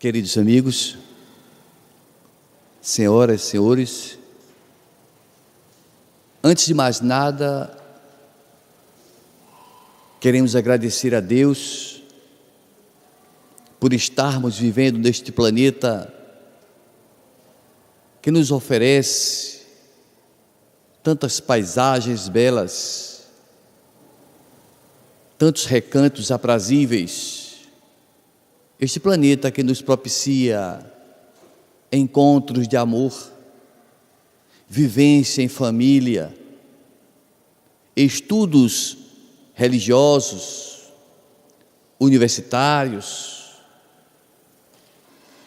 Queridos amigos, senhoras e senhores, antes de mais nada, queremos agradecer a Deus por estarmos vivendo neste planeta que nos oferece tantas paisagens belas, tantos recantos aprazíveis. Este planeta que nos propicia encontros de amor, vivência em família, estudos religiosos, universitários,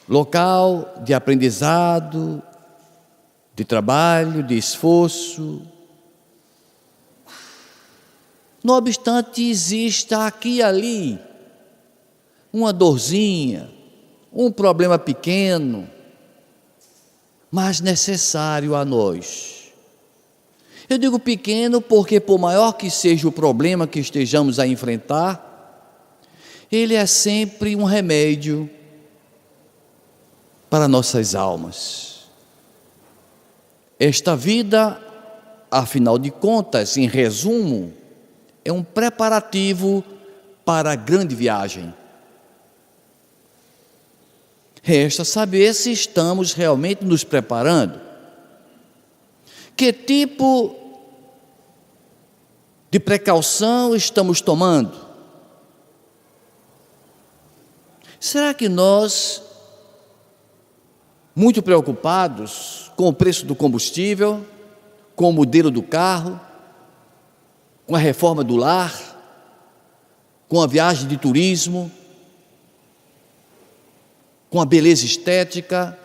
local de aprendizado, de trabalho, de esforço. Não obstante, existe aqui e ali uma dorzinha, um problema pequeno, mas necessário a nós. Eu digo pequeno porque, por maior que seja o problema que estejamos a enfrentar, ele é sempre um remédio para nossas almas. Esta vida, afinal de contas, em resumo, é um preparativo para a grande viagem. Resta saber se estamos realmente nos preparando. Que tipo de precaução estamos tomando? Será que nós, muito preocupados com o preço do combustível, com o modelo do carro, com a reforma do lar, com a viagem de turismo, com a beleza estética,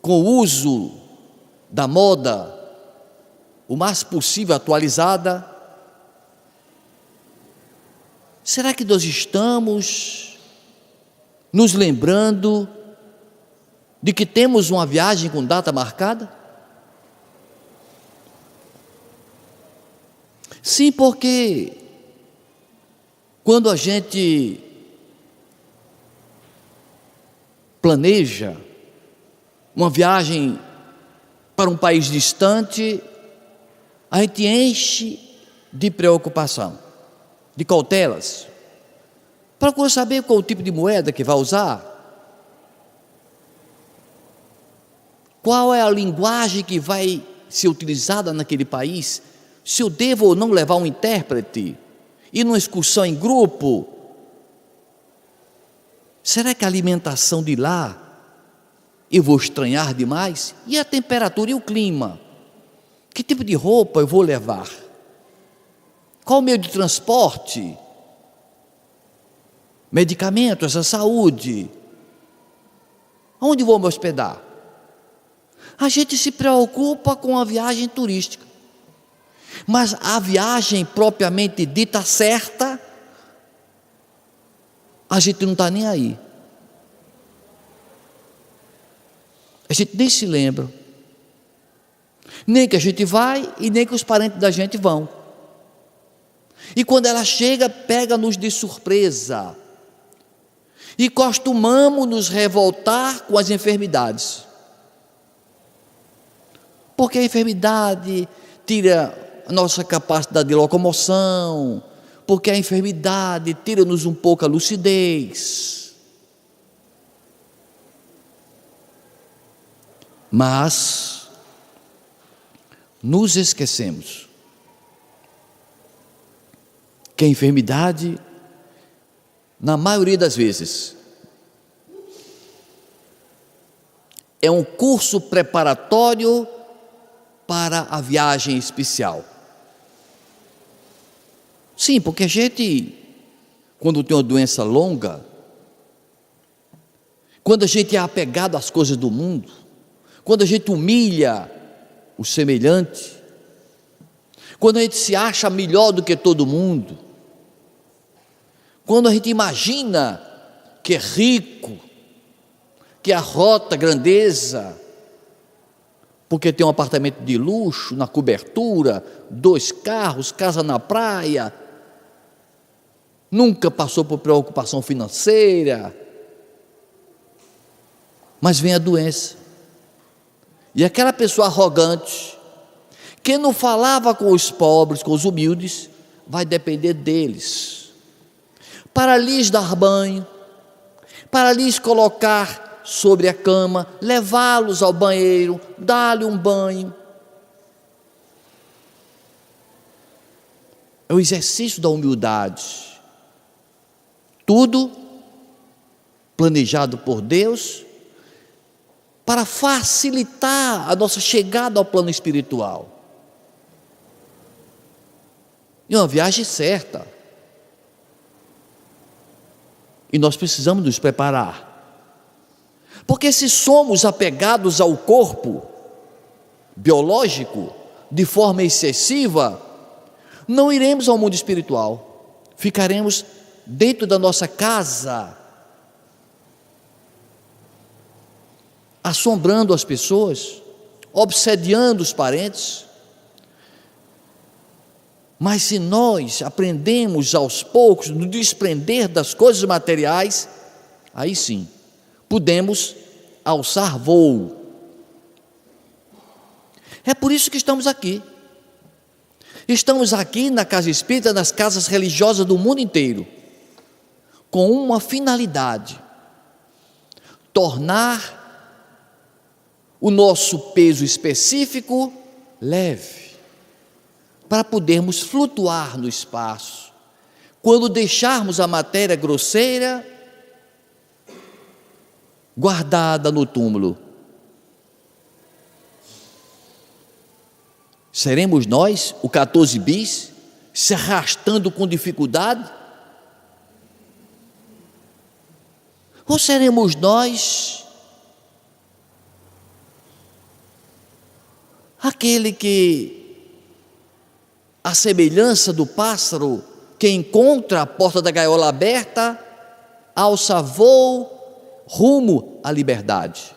com o uso da moda o mais possível atualizada, será que nós estamos nos lembrando de que temos uma viagem com data marcada? Sim, porque quando a gente planeja uma viagem para um país distante, a gente enche de preocupação, de cautelas. Procura saber qual o tipo de moeda que vai usar, qual é a linguagem que vai ser utilizada naquele país, se eu devo ou não levar um intérprete, ir numa excursão em grupo. Será que a alimentação de lá eu vou estranhar demais? E a temperatura e o clima? Que tipo de roupa eu vou levar? Qual o meio de transporte? Medicamentos, a saúde? Onde vou me hospedar? A gente se preocupa com a viagem turística, mas a viagem propriamente dita certa, a gente não está nem aí. A gente nem se lembra, nem que a gente vai e nem que os parentes da gente vão. E quando ela chega, pega-nos de surpresa. E costumamos nos revoltar com as enfermidades. Porque a enfermidade tira a nossa capacidade de locomoção, porque a enfermidade tira-nos um pouco a lucidez. Mas nos esquecemos que a enfermidade, na maioria das vezes, é um curso preparatório para a viagem especial. Sim, porque a gente, quando tem uma doença longa, quando a gente é apegado às coisas do mundo, quando a gente humilha o semelhante, quando a gente se acha melhor do que todo mundo, quando a gente imagina que é rico, que arrota grandeza, porque tem um apartamento de luxo, na cobertura, 2 carros, casa na praia, nunca passou por preocupação financeira, mas vem a doença, e aquela pessoa arrogante, que não falava com os pobres, com os humildes, vai depender deles, para lhes dar banho, para lhes colocar sobre a cama, levá-los ao banheiro, dar-lhe um banho. É o exercício da humildade, tudo planejado por Deus, para facilitar a nossa chegada ao plano espiritual. E uma viagem certa. E nós precisamos nos preparar. Porque se somos apegados ao corpo biológico de forma excessiva, não iremos ao mundo espiritual. Ficaremos dentro da nossa casa, assombrando as pessoas, obsediando os parentes. Mas se nós aprendemos aos poucos nos desprender das coisas materiais, aí sim, podemos alçar voo. É por isso que estamos aqui. Estamos aqui na Casa Espírita, nas casas religiosas do mundo inteiro, com uma finalidade: tornar o nosso peso específico leve, para podermos flutuar no espaço, quando deixarmos a matéria grosseira guardada no túmulo. Seremos nós, o 14 bis, se arrastando com dificuldade? Ou seremos nós aquele que, a semelhança do pássaro que encontra a porta da gaiola aberta, alça voo rumo à liberdade?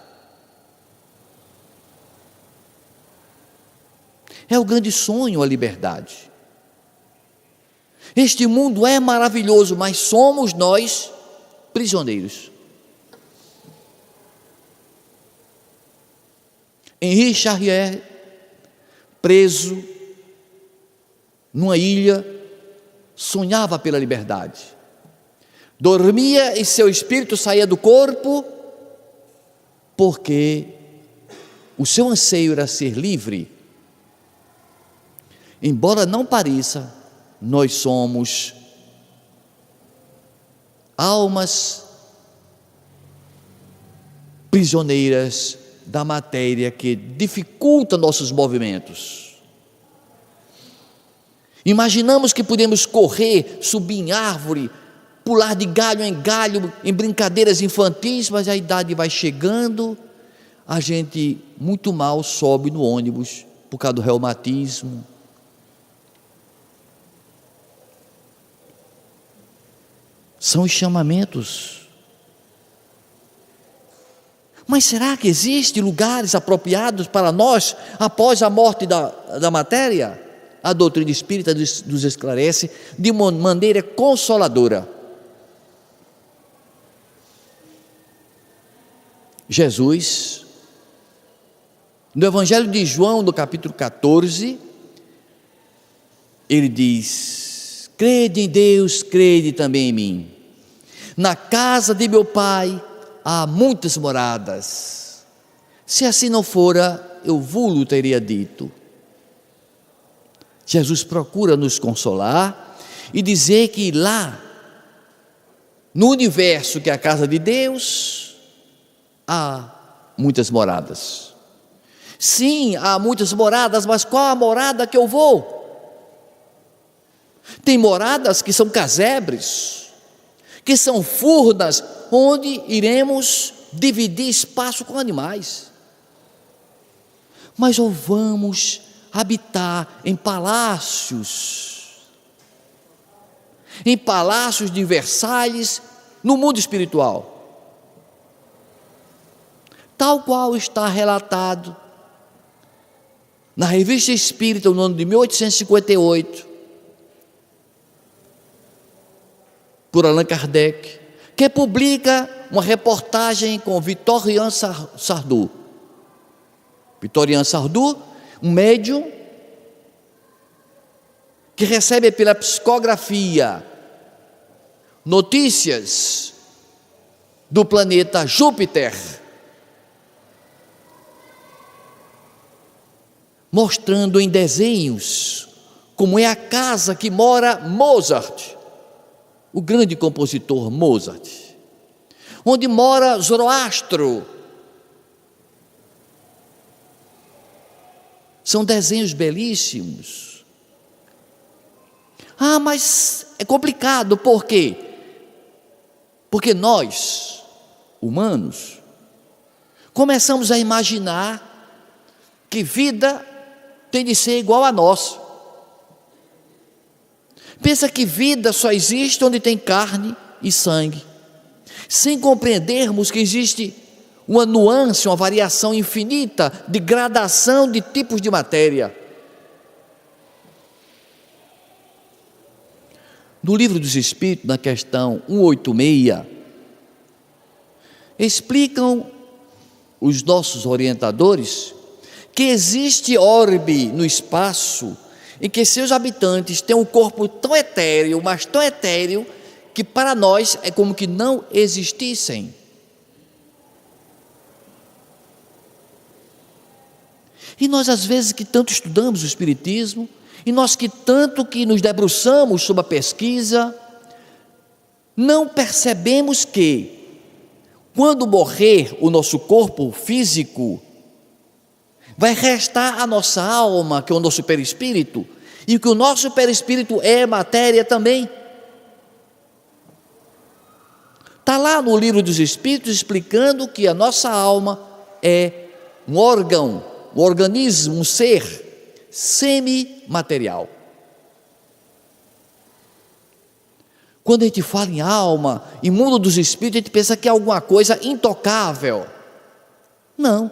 É o grande sonho, a liberdade. Este mundo é maravilhoso, mas somos nós prisioneiros. Henri Charrier, preso numa ilha, sonhava pela liberdade. Dormia e seu espírito saía do corpo, porque o seu anseio era ser livre. Embora não pareça, nós somos almas prisioneiras da matéria que dificulta nossos movimentos. Imaginamos que podemos correr, subir em árvore, pular de galho em galho, em brincadeiras infantis, mas a idade vai chegando, a gente muito mal sobe no ônibus, por causa do reumatismo. São os chamamentos. Mas será que existem lugares apropriados para nós após a morte da matéria? A doutrina espírita nos esclarece de uma maneira consoladora. Jesus, no Evangelho de João, no capítulo 14, ele diz: crede em Deus, crede também em mim. Na casa de meu Pai há muitas moradas. Se assim não fora, eu vou-lo teria dito. Jesus procura nos consolar e dizer que lá, no universo que é a casa de Deus, há muitas moradas. Sim, há muitas moradas, mas qual a morada que eu vou? Tem moradas que são casebres, que são furnas, onde iremos dividir espaço com animais. Mas ou vamos habitar em palácios de Versalhes, no mundo espiritual, tal qual está relatado na Revista Espírita, no ano de 1858, por Allan Kardec, que publica uma reportagem com Victorien Sardou. Victorien Sardou, um médium que recebe pela psicografia notícias do planeta Júpiter, mostrando em desenhos como é a casa que mora Mozart, o grande compositor Mozart, onde mora Zoroastro. São desenhos belíssimos. Ah, mas é complicado, por quê? Porque nós, humanos, começamos a imaginar que vida tem de ser igual a nossa. Pensa que vida só existe onde tem carne e sangue, sem compreendermos que existe uma nuance, uma variação infinita de gradação de tipos de matéria. No Livro dos Espíritos, na questão 186, explicam os nossos orientadores que existe orbe no espaço em que seus habitantes têm um corpo tão etéreo, mas tão etéreo, que para nós é como que não existissem. E nós, às vezes, que tanto estudamos o Espiritismo, e nós que tanto que nos debruçamos sobre a pesquisa, não percebemos que, quando morrer o nosso corpo físico, vai restar a nossa alma, que é o nosso perispírito, e que o nosso perispírito é matéria também. Está lá no Livro dos Espíritos explicando que a nossa alma é um órgão, um organismo, um ser semimaterial. Quando a gente fala em alma, em mundo dos espíritos, a gente pensa que é alguma coisa intocável. Não.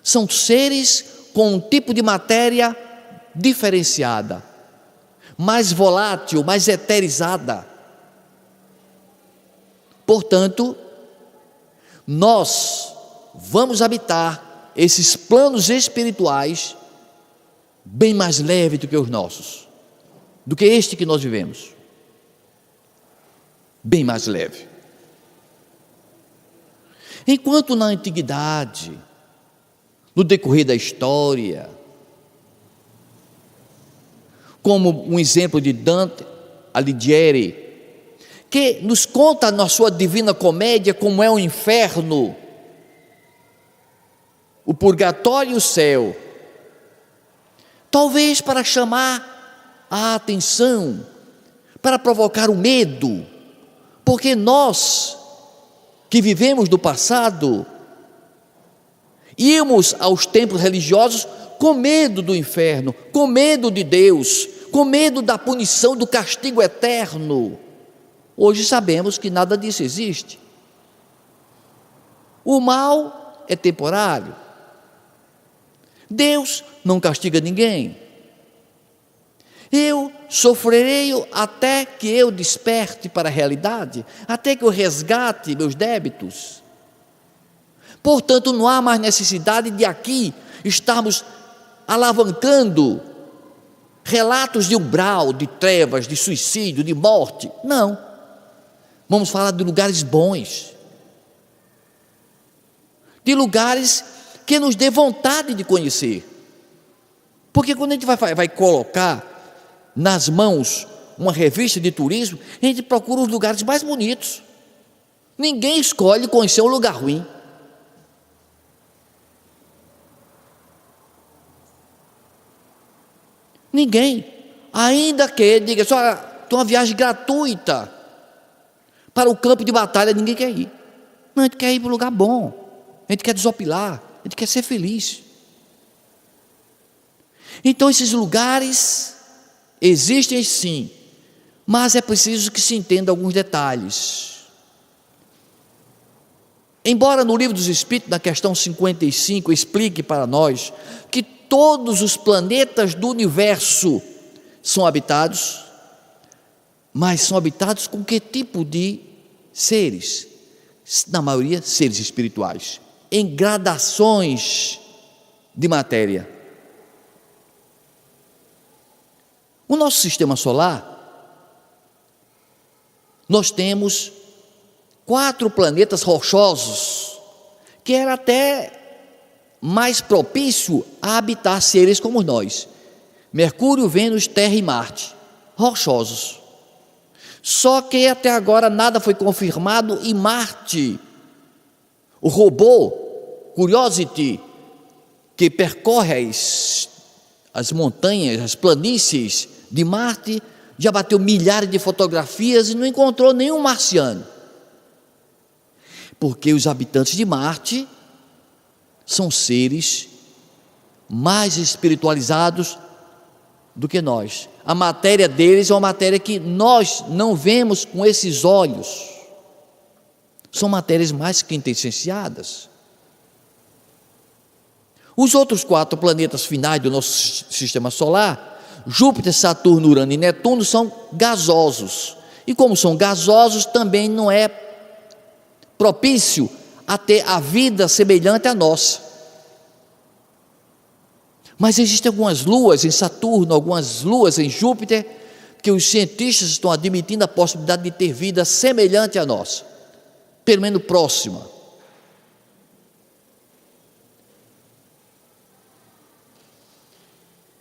São seres com um tipo de matéria diferenciada, mais volátil, mais eterizada. Portanto, nós vamos habitar esses planos espirituais bem mais leve do que os nossos, do que este que nós vivemos. Bem mais leve. Enquanto na antiguidade, no decorrer da história, como um exemplo de Dante Alighieri, que nos conta na sua Divina Comédia como é o inferno, o purgatório e o céu, talvez para chamar a atenção, para provocar o medo, porque nós que vivemos do passado, íamos aos templos religiosos com medo do inferno, com medo de Deus, com medo da punição, do castigo eterno. Hoje sabemos que nada disso existe. O mal é temporário. Deus não castiga ninguém. Eu sofrerei até que eu desperte para a realidade, até que eu resgate meus débitos. Portanto, não há mais necessidade de aqui estarmos alavancando relatos de umbral, de trevas, de suicídio, de morte. Não. Vamos falar de lugares bons, de lugares que nos dê vontade de conhecer. Porque quando a gente vai colocar nas mãos uma revista de turismo, a gente procura os lugares mais bonitos. Ninguém escolhe conhecer um lugar ruim. Ninguém. Ainda que diga só, tem uma viagem gratuita para o campo de batalha, ninguém quer ir. Não, a gente quer ir para um lugar bom, a gente quer desopilar, a gente quer ser feliz. Então esses lugares existem sim, mas é preciso que se entenda alguns detalhes. Embora no Livro dos Espíritos, na questão 55, explique para nós que todos os planetas do universo são habitados, Mas são habitados com que tipo de seres? Na maioria, seres espirituais, em gradações de matéria. O nosso sistema solar, nós temos 4 planetas rochosos, que era até mais propício a habitar seres como nós: Mercúrio, Vênus, Terra e Marte, rochosos. Só que até agora nada foi confirmado em Marte. O robô Curiosity, que percorre as montanhas, as planícies de Marte, já bateu milhares de fotografias e não encontrou nenhum marciano. Porque os habitantes de Marte são seres mais espiritualizados do que nós. A matéria deles é uma matéria que nós não vemos com esses olhos. São matérias mais quintessenciadas. Os outros 4 planetas finais do nosso sistema solar, Júpiter, Saturno, Urano e Netuno, são gasosos. E como são gasosos, também não é propício a ter a vida semelhante à nossa. Mas existem algumas luas em Saturno, algumas luas em Júpiter, que os cientistas estão admitindo a possibilidade de ter vida semelhante à nossa, pelo menos próxima.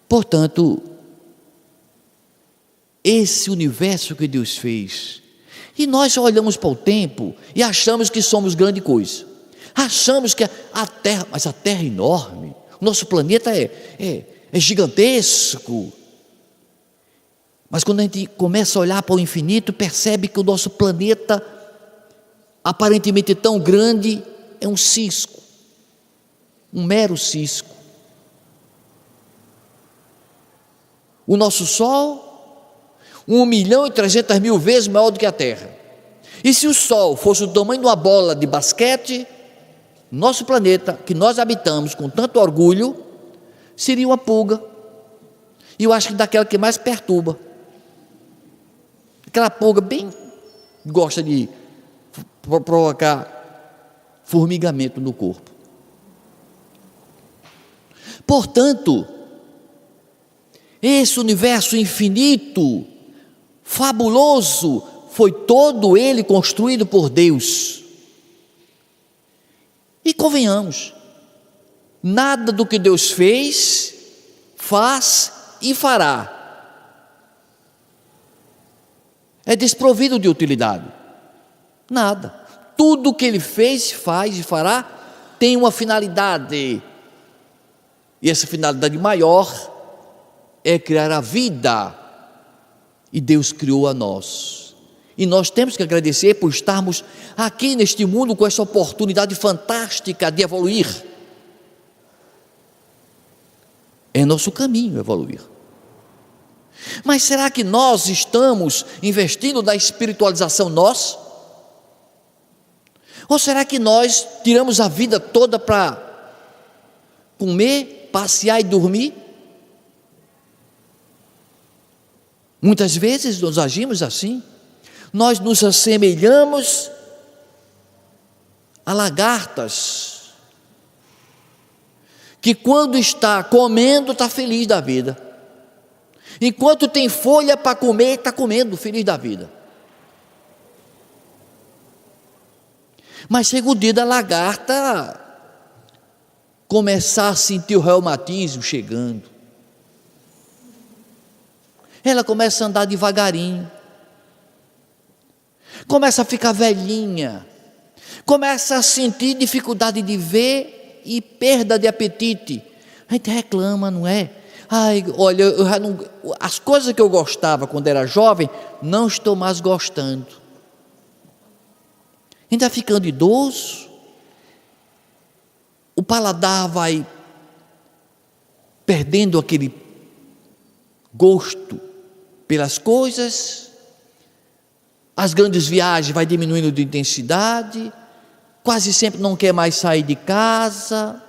Portanto, esse universo que Deus fez, e nós olhamos para o tempo e achamos que somos grande coisa, achamos que a Terra, mas a Terra é enorme, o nosso planeta é gigantesco, mas quando a gente começa a olhar para o infinito, percebe que o nosso planeta, aparentemente tão grande, é um cisco, um mero cisco. O nosso Sol, 1.300.000 vezes maior do que a Terra. E se o Sol fosse o tamanho de uma bola de basquete, nosso planeta, que nós habitamos com tanto orgulho, seria uma pulga. E eu acho que daquela que mais perturba. Aquela pulga bem gosta de provocar formigamento no corpo. Portanto, esse universo infinito, fabuloso, foi todo ele construído por Deus. E convenhamos, nada do que Deus fez, faz e fará é desprovido de utilidade. Nada. Tudo que Ele fez, faz e fará tem uma finalidade. E essa finalidade maior é criar a vida. E Deus criou a nós. E nós temos que agradecer por estarmos aqui neste mundo com essa oportunidade fantástica de evoluir. É nosso caminho evoluir. Mas será que nós estamos investindo na espiritualização nossa? Ou será que nós tiramos a vida toda para comer, passear e dormir? Muitas vezes nós agimos assim. Nós nos assemelhamos a lagartas, que quando está comendo, está feliz da vida. Enquanto tem folha para comer, está comendo, feliz da vida. Mas chega o dia da lagarta começar a sentir o reumatismo chegando. Ela começa a andar devagarinho. Começa a ficar velhinha, começa a sentir dificuldade de ver e perda de apetite. A gente reclama, não é? Ai, olha, eu já não, as coisas que eu gostava quando era jovem, não estou mais gostando. Ainda ficando idoso, o paladar vai perdendo aquele gosto pelas coisas. As grandes viagens vai diminuindo de intensidade, quase sempre não quer mais sair de casa,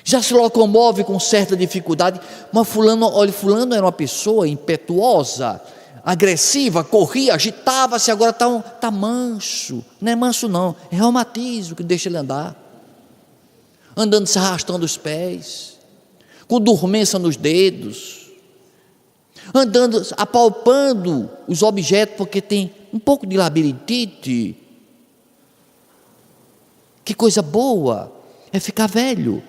já se locomove com certa dificuldade. Mas fulano era uma pessoa impetuosa, agressiva, corria, agitava-se, agora está manso. Não é manso não, é reumatismo que deixa ele andar, andando se arrastando os pés, com dormência nos dedos, andando, apalpando os objetos, porque tem um pouco de labirintite. Que coisa boa é ficar velho.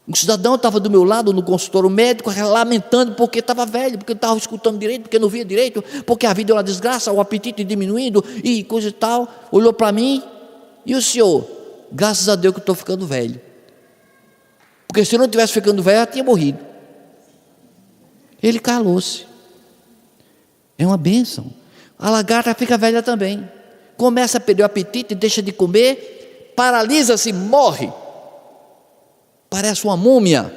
Um cidadão estava do meu lado no consultório médico, lamentando porque estava velho, porque não estava escutando direito, porque não via direito, porque a vida é uma desgraça, o apetite diminuindo e coisa e tal. Olhou para mim, e o senhor? Graças a Deus que eu estou ficando velho, porque se eu não estivesse ficando velho, eu já tinha morrido. Ele calou-se. É uma bênção. A lagarta fica velha também, começa a perder o apetite, deixa de comer, paralisa-se, morre, parece uma múmia,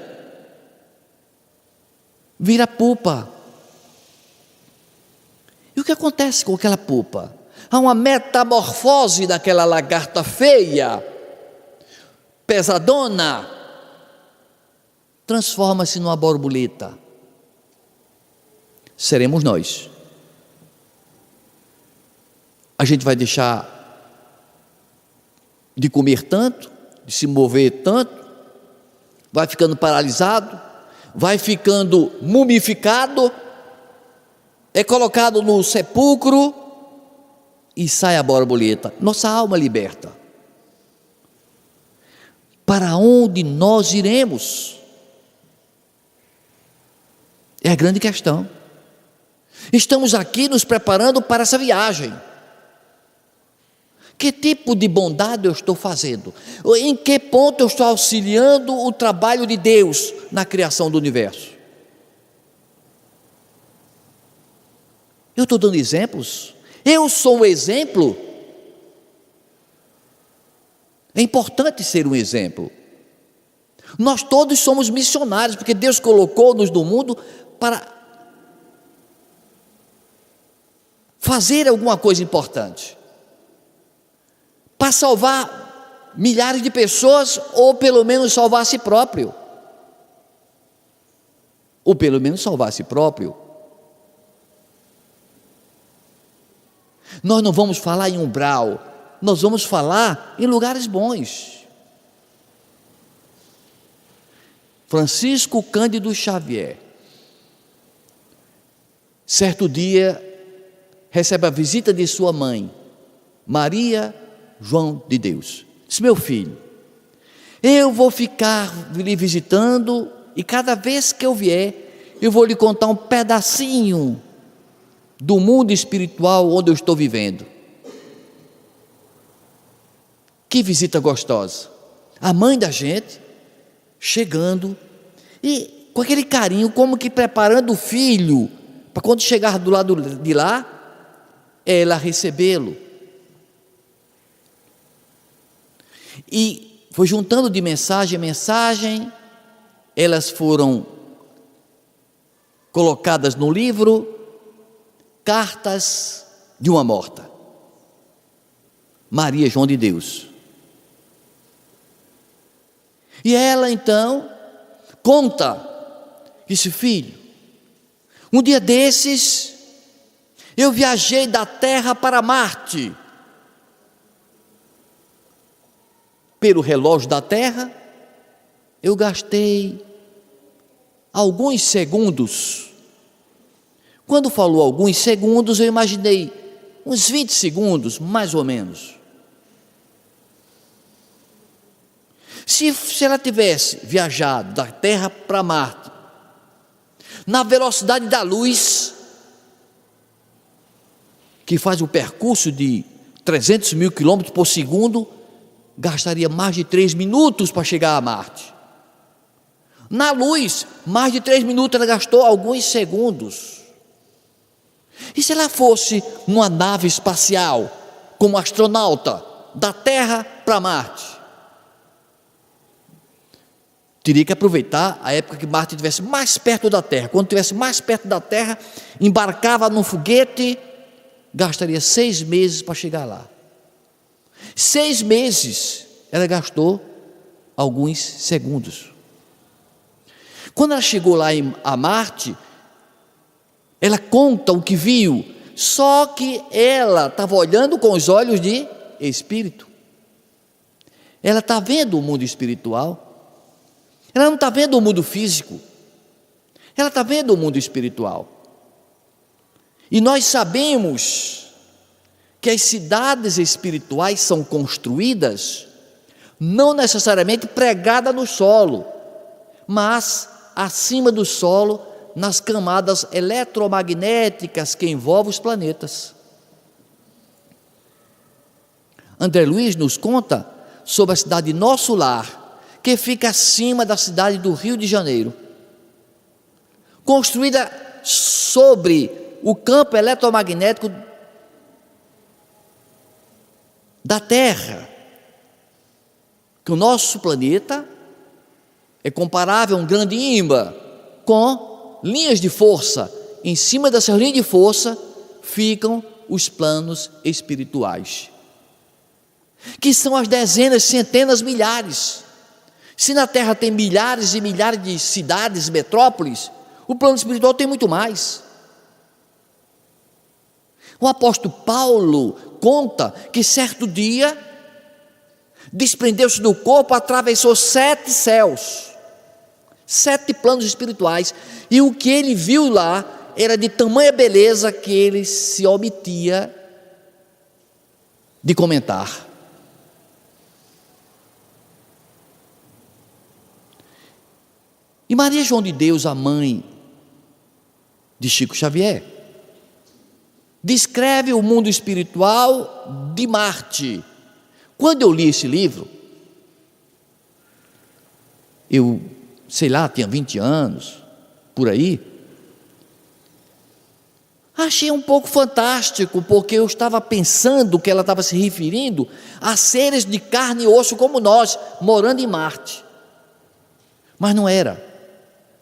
vira pupa. E o que acontece com aquela pupa? Há uma metamorfose daquela lagarta feia, pesadona, transforma-se numa borboleta. Seremos nós. A gente vai deixar de comer tanto, de se mover tanto, vai ficando paralisado, vai ficando mumificado, é colocado no sepulcro e sai a borboleta. Nossa alma liberta. Para onde nós iremos? É a grande questão. Estamos aqui nos preparando para essa viagem. Que tipo de bondade eu estou fazendo? Em que ponto eu estou auxiliando o trabalho de Deus na criação do universo? Eu estou dando exemplos? Eu sou um exemplo? É importante ser um exemplo. Nós todos somos missionários, porque Deus colocou-nos no mundo para fazer alguma coisa importante, para salvar milhares de pessoas, ou pelo menos salvar a si próprio. Ou pelo menos salvar a si próprio. Nós não vamos falar em umbral, nós vamos falar em lugares bons. Francisco Cândido Xavier, certo dia, recebe a visita de sua mãe, Maria João de Deus. Disse: meu filho, eu vou ficar lhe visitando, e cada vez que eu vier, eu vou lhe contar um pedacinho do mundo espiritual onde eu estou vivendo. Que visita gostosa. A mãe da gente chegando, e com aquele carinho, como que preparando o filho, para quando chegar do lado de lá, ela recebê-lo. E foi juntando de mensagem em mensagem, elas foram colocadas no livro Cartas de uma Morta, Maria João de Deus. E ela então conta, disse: filho, um dia desses eu viajei da Terra para Marte. Pelo relógio da Terra, eu gastei alguns segundos. Quando falou alguns segundos, eu imaginei uns 20 segundos, mais ou menos. Se ela tivesse viajado da Terra para Marte, na velocidade da luz, que faz o percurso de 300 mil quilômetros por segundo, gastaria mais de 3 minutos para chegar a Marte. Na luz, mais de 3 minutos, ela gastou alguns segundos. E se ela fosse numa nave espacial, como astronauta, da Terra para Marte? Teria que aproveitar a época que Marte estivesse mais perto da Terra. Quando estivesse mais perto da Terra, embarcava num foguete, gastaria 6 meses para chegar lá. 6 meses, ela gastou alguns segundos. Quando ela chegou lá a Marte, Ela conta o que viu, só que ela estava olhando com os olhos de espírito. Ela está vendo o mundo espiritual. Ela não está vendo o mundo físico. Ela está vendo o mundo espiritual. E nós sabemos que as cidades espirituais são construídas não necessariamente pregada no solo, mas acima do solo, nas camadas eletromagnéticas que envolvem os planetas. André Luiz nos conta sobre a cidade Nosso Lar, que fica acima da cidade do Rio de Janeiro, construída sobre o campo eletromagnético da Terra, que o nosso planeta é comparável a um grande ímã com linhas de força. Em cima dessas linhas de força ficam os planos espirituais, que são as dezenas, centenas, milhares. Se na Terra tem milhares e milhares de cidades, metrópoles, o plano espiritual tem muito mais. O apóstolo Paulo conta que certo dia desprendeu-se do corpo, atravessou 7 céus, 7 planos espirituais, e o que ele viu lá era de tamanha beleza que ele se omitia de comentar. E Maria João de Deus, a mãe de Chico Xavier, descreve o mundo espiritual de Marte. Quando eu li esse livro, eu, sei lá, tinha 20 anos, por aí, achei um pouco fantástico, porque eu estava pensando que ela estava se referindo a seres de carne e osso como nós, morando em Marte. Mas não era.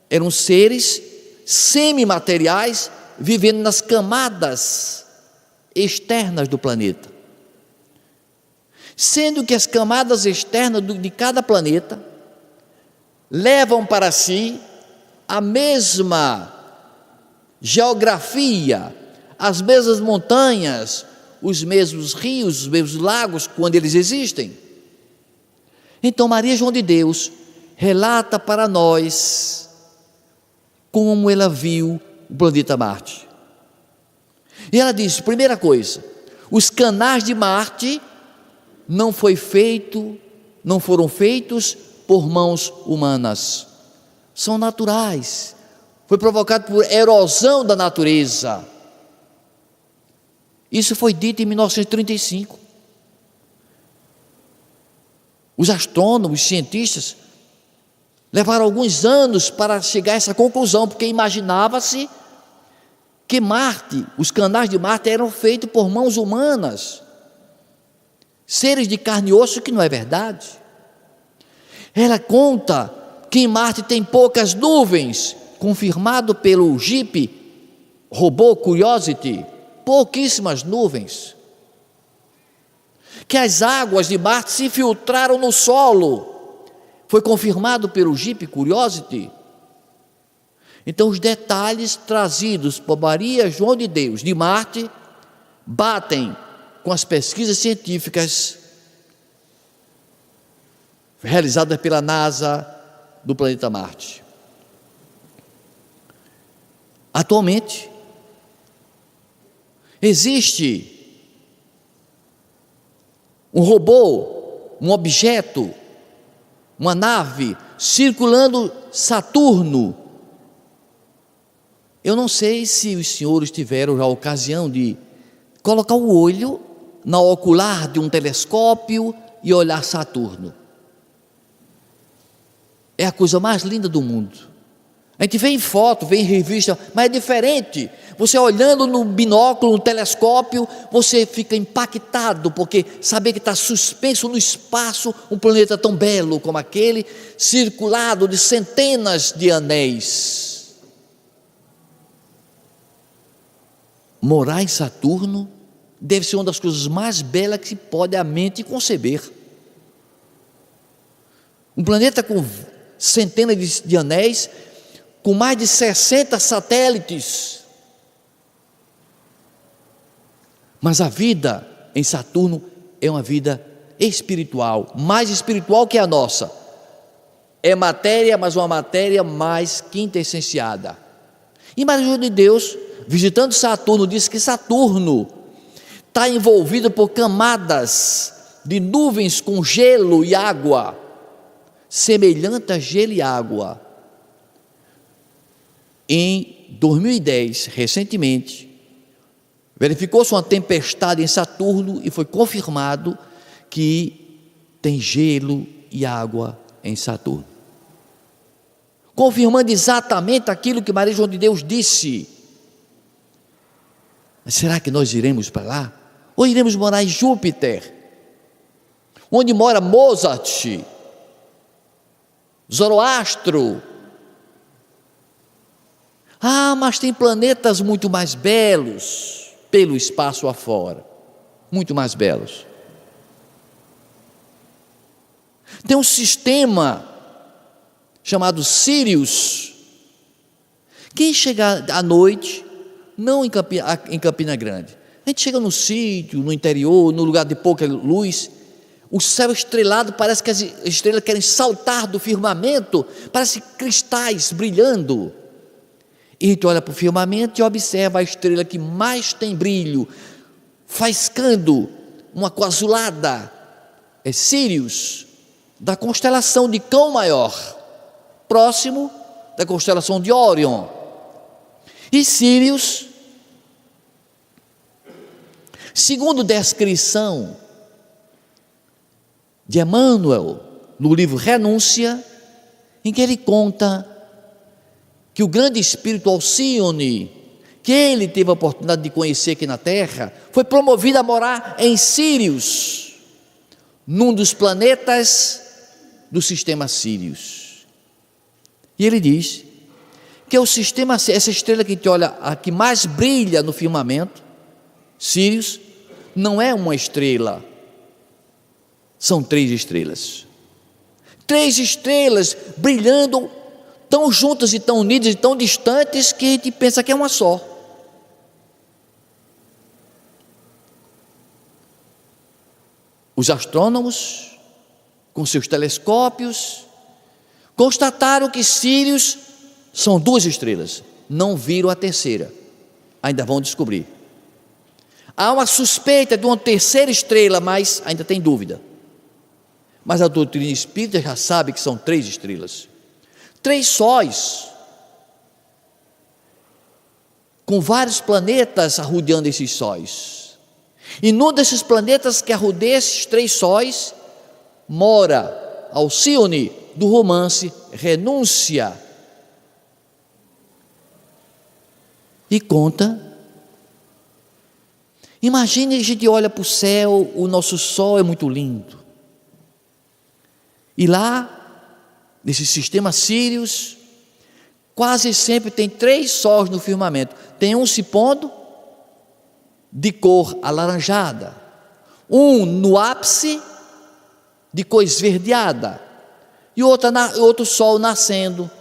Eram seres semimateriais, vivendo nas camadas externas do planeta. Sendo que as camadas externas de cada planeta levam para si a mesma geografia, as mesmas montanhas, os mesmos rios, os mesmos lagos, quando eles existem. Então Maria João de Deus relata para nós como ela viu o planeta Marte. E ela diz, primeira coisa, os canais de Marte não foram feitos por mãos humanas, são naturais, foi provocado por erosão da natureza. Isso foi dito em 1935. Os astrônomos, cientistas, levaram alguns anos para chegar a essa conclusão, porque imaginava-se que Marte, os canais de Marte eram feitos por mãos humanas, seres de carne e osso, que não é verdade. Ela conta que em Marte tem poucas nuvens, confirmado pelo Jeep robô Curiosity, pouquíssimas nuvens. Que as águas de Marte se infiltraram no solo, foi confirmado pelo Jeep Curiosity. Então os detalhes trazidos por Maria João de Deus de Marte batem com as pesquisas científicas realizadas pela NASA do planeta Marte. Atualmente existe um robô, um objeto, uma nave circulando Saturno. Eu não sei se os senhores tiveram já a ocasião de colocar o olho na ocular de um telescópio e olhar Saturno. É a coisa mais linda do mundo. A gente vê em foto, vê em revista, mas é diferente. Você olhando no binóculo, no telescópio, você fica impactado, porque saber que está suspenso no espaço um planeta tão belo como aquele, circulado de centenas de anéis. Morar em Saturno deve ser uma das coisas mais belas que pode a mente conceber. Um planeta com centenas de anéis, com mais de 60 satélites, Mas a vida em Saturno é uma vida espiritual, mais espiritual que a nossa. É matéria, mas uma matéria mais quintessenciada. E Maria de Deus, visitando Saturno, diz que Saturno está envolvido por camadas de nuvens com gelo e água, semelhante a gelo e água. Em 2010, recentemente, verificou-se uma tempestade em Saturno e foi confirmado que tem gelo e água em Saturno, confirmando exatamente aquilo que Maria João de Deus disse. Mas será que nós iremos para lá? Ou iremos morar em Júpiter, onde mora Mozart, Zoroastro? Mas tem planetas muito mais belos pelo espaço afora, muito mais belos. Tem um sistema chamado Sírius. Quem chega à noite, não em Campina Grande, a gente chega no sítio, no interior, no lugar de pouca luz, o céu estrelado, parece que as estrelas querem saltar do firmamento, parece cristais brilhando. E a gente olha para o firmamento e observa a estrela que mais tem brilho, faiscando uma cor azulada, é Sírius, da constelação de Cão Maior, próximo da constelação de Órion. E Sírius, segundo descrição de Emmanuel, no livro Renúncia, em que ele conta que o grande espírito Alcione, que ele teve a oportunidade de conhecer aqui na Terra, foi promovido a morar em Sírius, num dos planetas do sistema Sírius. E ele diz que o sistema, essa estrela que a gente olha, a que mais brilha no firmamento, Sírius, não é uma estrela, são 3 estrelas. 3 estrelas brilhando tão juntas e tão unidas e tão distantes que a gente pensa que é uma só. Os astrônomos, com seus telescópios, constataram que Sírius são 2 estrelas, não viram a terceira, ainda vão descobrir. Há uma suspeita de uma terceira estrela, mas ainda tem dúvida. Mas a doutrina espírita já sabe que são 3 estrelas. 3 sóis, com vários planetas arrodeando esses sóis. E num desses planetas que arrodeia esses 3 sóis, mora Alcione, do romance Renúncia. E conta, imagine, a gente olha para o céu, o nosso sol é muito lindo. E lá, nesse sistema Sírius, quase sempre tem 3 sóis no firmamento. Tem um se pondo de cor alaranjada, um no ápice de cor esverdeada, e outro sol nascendo,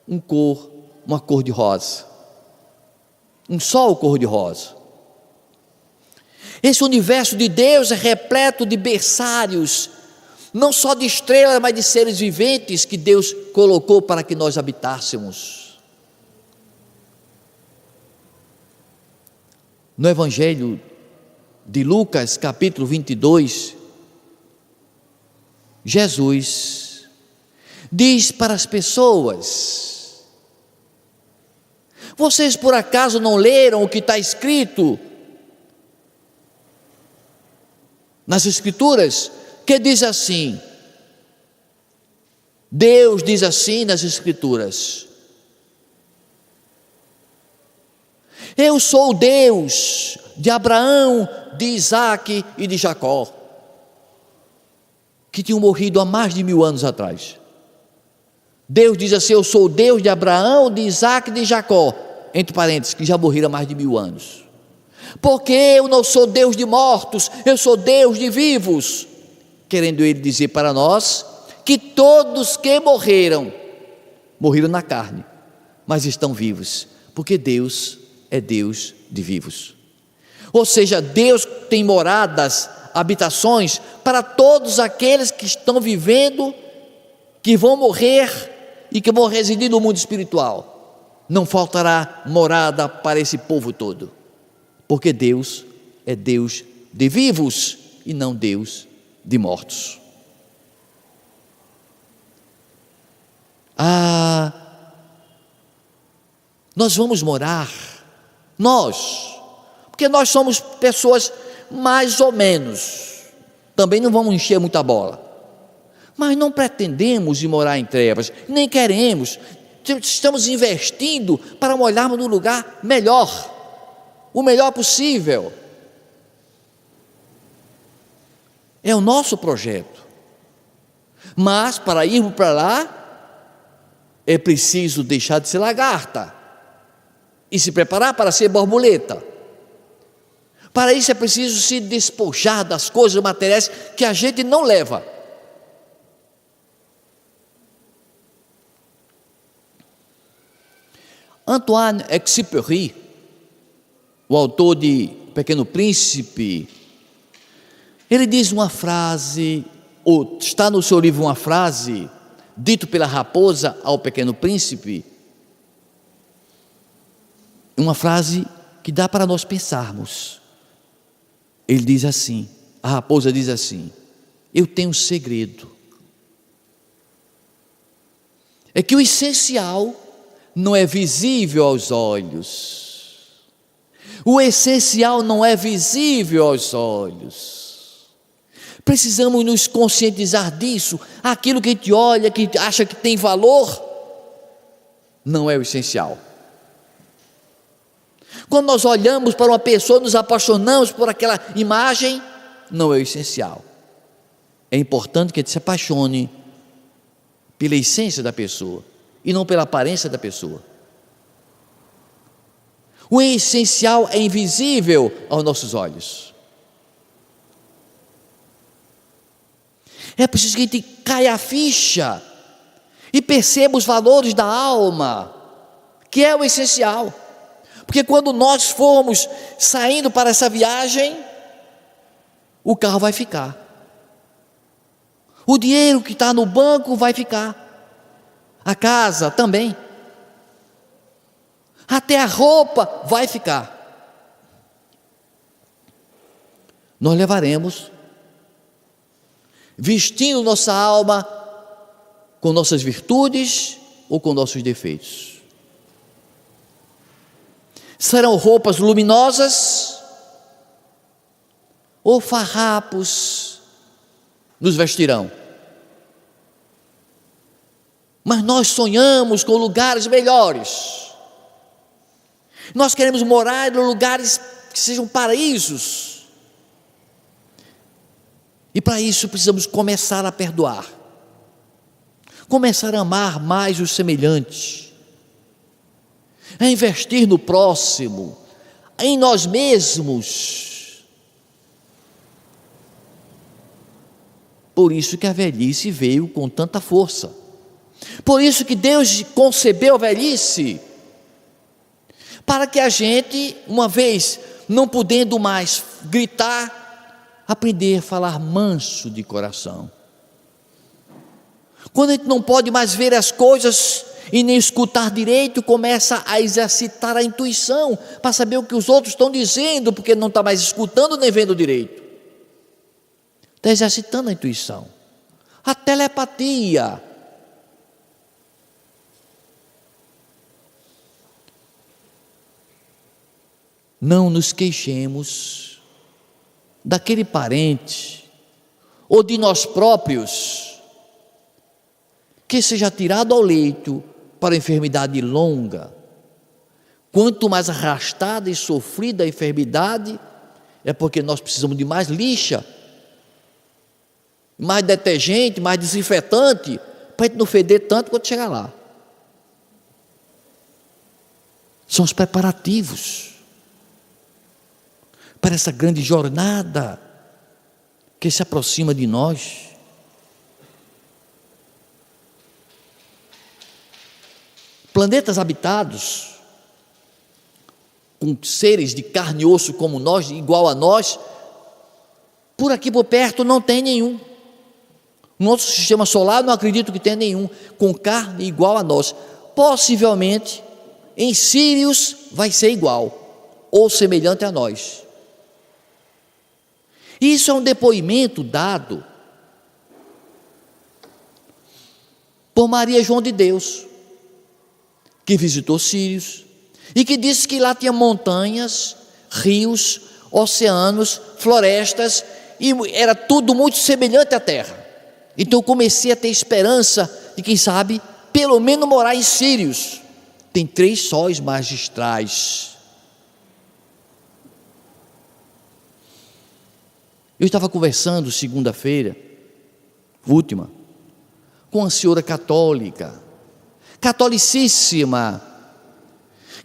uma cor de rosa. Um sol cor de rosa. Esse universo de Deus é repleto de berçários, não só de estrelas, mas de seres viventes que Deus colocou para que nós habitássemos. No Evangelho de Lucas, capítulo 22, Jesus diz para as pessoas: vocês por acaso não leram o que está escrito nas Escrituras? Que diz assim, Deus diz assim nas Escrituras: eu sou o Deus de Abraão, de Isaque e de Jacó, que tinham morrido há mais de 1000 anos atrás. Deus diz assim: eu sou o Deus de Abraão, de Isaque e de Jacó, entre parênteses, que já morreram há mais de 1000 anos. Porque eu não sou Deus de mortos, eu sou Deus de vivos. Querendo ele dizer para nós que todos que morreram na carne, mas estão vivos, porque Deus é Deus de vivos. Ou seja, Deus tem moradas, habitações para todos aqueles que estão vivendo, que vão morrer e que vão residir no mundo espiritual. Não faltará morada para esse povo todo, porque Deus é Deus de vivos e não Deus de mortos. Nós vamos morar, porque nós somos pessoas mais ou menos, também não vamos encher muita bola, mas não pretendemos ir morar em trevas, nem queremos, estamos investindo para morarmos num lugar melhor, o melhor possível. É o nosso projeto, mas para irmos para lá, é preciso deixar de ser lagarta e se preparar para ser borboleta. Para isso é preciso se despojar das coisas materiais que a gente não leva. Saint-Exupéry, o autor de Pequeno Príncipe, ele diz uma frase, ou está no seu livro uma frase, dito pela raposa ao Pequeno Príncipe, uma frase que dá para nós pensarmos. Ele diz assim, a raposa diz assim: eu tenho um segredo, é que o essencial não é visível aos olhos, o essencial não é visível aos olhos, precisamos nos conscientizar disso. Aquilo que a gente olha, que acha que tem valor, não é o essencial. Quando nós olhamos para uma pessoa, nos apaixonamos por aquela imagem, não é o essencial. É importante que a gente se apaixone pela essência da pessoa e não pela aparência da pessoa. O essencial é invisível aos nossos olhos. É preciso que a gente caia a ficha e perceba os valores da alma, que é o essencial. Porque quando nós formos saindo para essa viagem, o carro vai ficar, o dinheiro que está no banco vai ficar, a casa também, até a roupa vai ficar. Nós levaremos, vestindo nossa alma com nossas virtudes ou com nossos defeitos. Serão roupas luminosas ou farrapos nos vestirão? Mas nós sonhamos com lugares melhores. Nós queremos morar em lugares que sejam paraísos. E para isso precisamos começar a perdoar, começar a amar mais os semelhantes, a investir no próximo, em nós mesmos. Por isso que a velhice veio com tanta força, por isso que Deus concebeu a velhice, para que a gente, uma vez não podendo mais gritar, aprender a falar manso de coração. Quando a gente não pode mais ver as coisas e nem escutar direito, começa a exercitar a intuição, para saber o que os outros estão dizendo, porque não está mais escutando nem vendo direito. Está exercitando a intuição, a telepatia. Não nos queixemos daquele parente, ou de nós próprios, que seja tirado ao leito para enfermidade longa. Quanto mais arrastada e sofrida a enfermidade, é porque nós precisamos de mais lixa, mais detergente, mais desinfetante, para a gente não feder tanto quando chegar lá. São os preparativos para essa grande jornada que se aproxima de nós. Planetas habitados com seres de carne e osso como nós, igual a nós, por aqui por perto não tem nenhum. No nosso sistema solar não acredito que tenha nenhum com carne igual a nós. Possivelmente em Sírios vai ser igual ou semelhante a nós. Isso é um depoimento dado por Maria João de Deus, que visitou Sírios e que disse que lá tinha montanhas, rios, oceanos, florestas, e era tudo muito semelhante à terra. Então eu comecei a ter esperança de, quem sabe, pelo menos morar em Sírios. Tem 3 sóis magistrais. Eu estava conversando segunda-feira, última, com uma senhora católica, catolicíssima,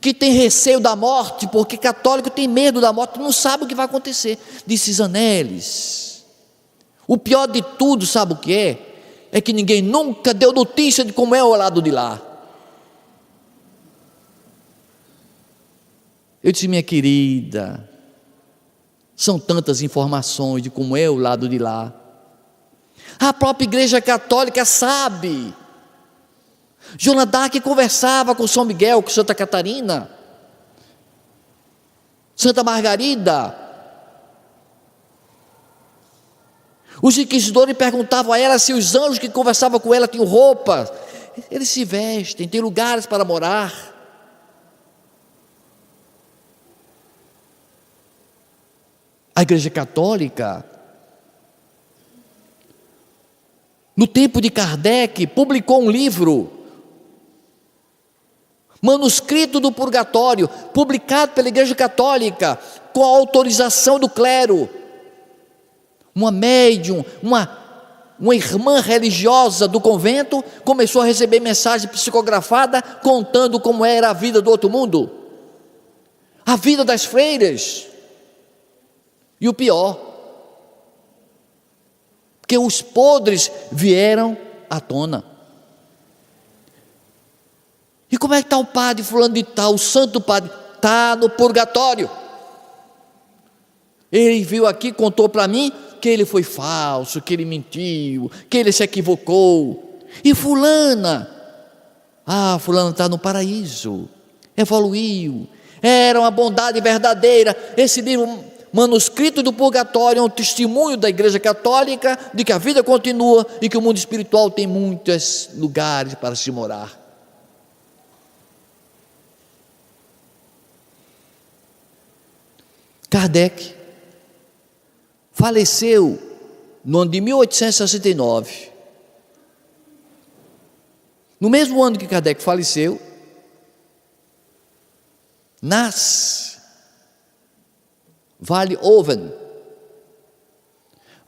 que tem receio da morte, porque católico tem medo da morte, não sabe o que vai acontecer. Disse: Zanelis, o pior de tudo, sabe o que é? É que ninguém nunca deu notícia de como é o lado de lá. Eu disse: minha querida, são tantas informações de como é o lado de lá. A própria Igreja Católica sabe. Joana d'Arc conversava com São Miguel, com Santa Catarina, Santa Margarida. Os inquisidores perguntavam a ela se os anjos que conversavam com ela tinham roupa. Eles se vestem, têm lugares para morar. A Igreja Católica, no tempo de Kardec, publicou um livro, Manuscrito do Purgatório, publicado pela Igreja Católica, com a autorização do clero. Uma médium, uma irmã religiosa do convento, começou a receber mensagem psicografada, contando como era a vida do outro mundo, a vida das freiras. E o pior, que os podres vieram à tona. E como é que está o padre fulano de tal, o santo padre? Está no purgatório. Ele veio aqui, contou para mim que ele foi falso, que ele mentiu, que ele se equivocou. E fulana está no paraíso, evoluiu, era uma bondade verdadeira. Esse livro, Manuscrito do Purgatório, é um testemunho da Igreja Católica de que a vida continua e que o mundo espiritual tem muitos lugares para se morar. Kardec faleceu no ano de 1869. No mesmo ano que Kardec faleceu, nasce Walhoven.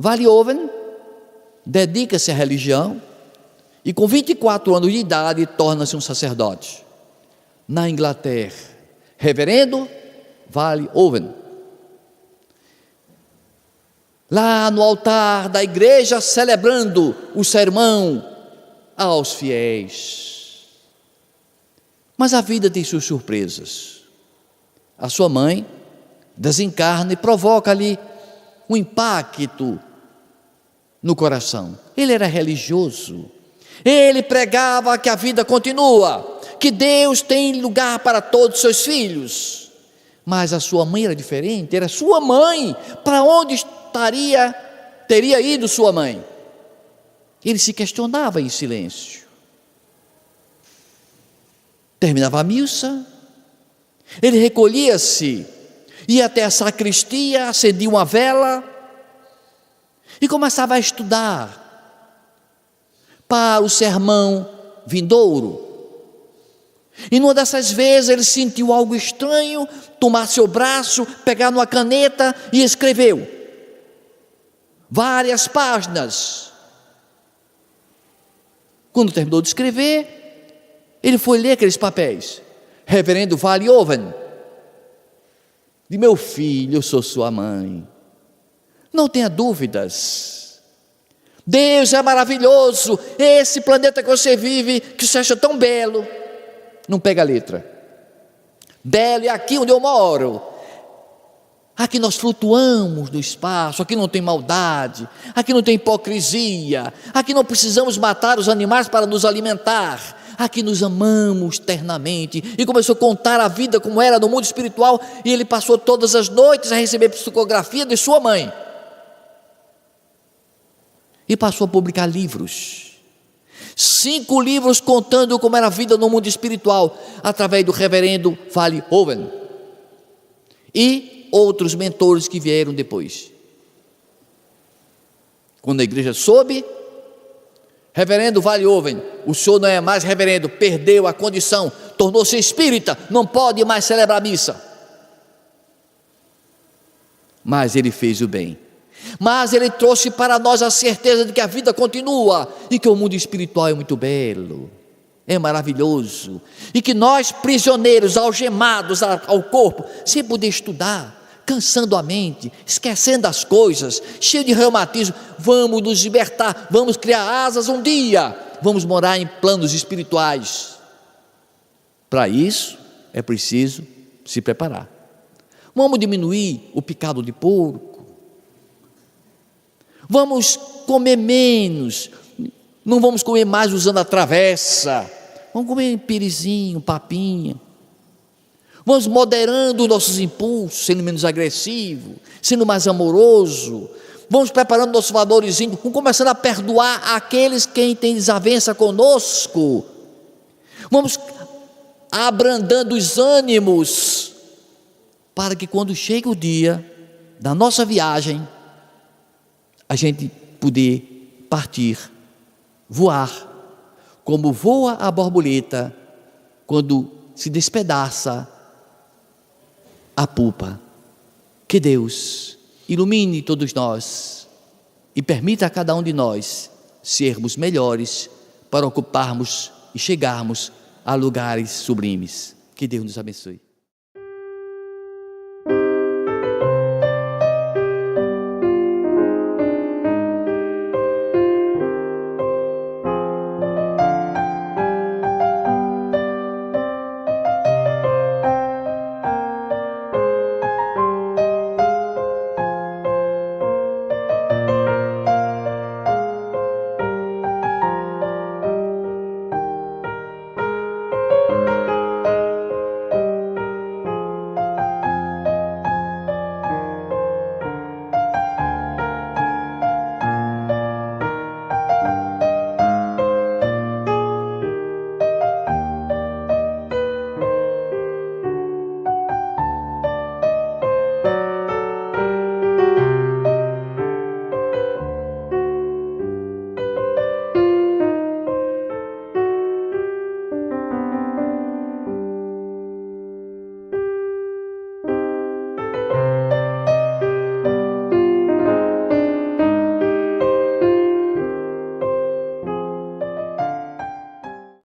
Walhoven dedica-se à religião e com 24 anos de idade torna-se um sacerdote na Inglaterra. Reverendo Walhoven. Lá no altar da igreja, celebrando o sermão aos fiéis. Mas a vida tem suas surpresas. A sua mãe desencarna e provoca ali um impacto no coração. Ele era religioso, ele pregava que a vida continua, que Deus tem lugar para todos os seus filhos. Mas a sua mãe era diferente, era sua mãe. Para onde teria ido sua mãe? Ele se questionava em silêncio. Terminava a missa, ele recolhia-se, ia até a sacristia, acendia uma vela e começava a estudar para o sermão vindouro. E numa dessas vezes ele sentiu algo estranho, tomar seu braço, pegar numa caneta e escreveu várias páginas. Quando terminou de escrever, ele foi ler aqueles papéis. Reverendo Walhoven, de meu filho, eu sou sua mãe, não tenha dúvidas, Deus é maravilhoso, esse planeta que você vive, que você acha tão belo, não pega a letra, belo é aqui onde eu moro. Aqui nós flutuamos no espaço, aqui não tem maldade, aqui não tem hipocrisia, aqui não precisamos matar os animais para nos alimentar, aqui nos amamos ternamente. E começou a contar a vida como era no mundo espiritual, e ele passou todas as noites a receber psicografia de sua mãe, e passou a publicar livros, 5 livros contando como era a vida no mundo espiritual, através do reverendo Vale Owen e outros mentores que vieram depois. Quando a igreja soube, reverendo Vale Owen, o senhor não é mais reverendo, perdeu a condição, tornou-se espírita, não pode mais celebrar a missa. Mas ele fez o bem, mas ele trouxe para nós a certeza de que a vida continua, e que o mundo espiritual é muito belo, é maravilhoso, e que nós, prisioneiros, algemados ao corpo, sem poder estudar, cansando a mente, esquecendo as coisas, cheio de reumatismo, vamos nos libertar, vamos criar asas um dia, vamos morar em planos espirituais. Para isso é preciso se preparar. Vamos diminuir o picado de porco, vamos comer menos, não vamos comer mais usando a travessa, vamos comer pirizinho, papinha. Vamos moderando nossos impulsos, sendo menos agressivo, sendo mais amoroso. Vamos preparando nossos valorzinhos, vamos começando a perdoar aqueles quem tem desavença conosco. Vamos abrandando os ânimos, para que quando chega o dia da nossa viagem, a gente poder partir, voar, como voa a borboleta quando se despedaça a pupa. Que Deus ilumine todos nós e permita a cada um de nós sermos melhores para ocuparmos e chegarmos a lugares sublimes. Que Deus nos abençoe.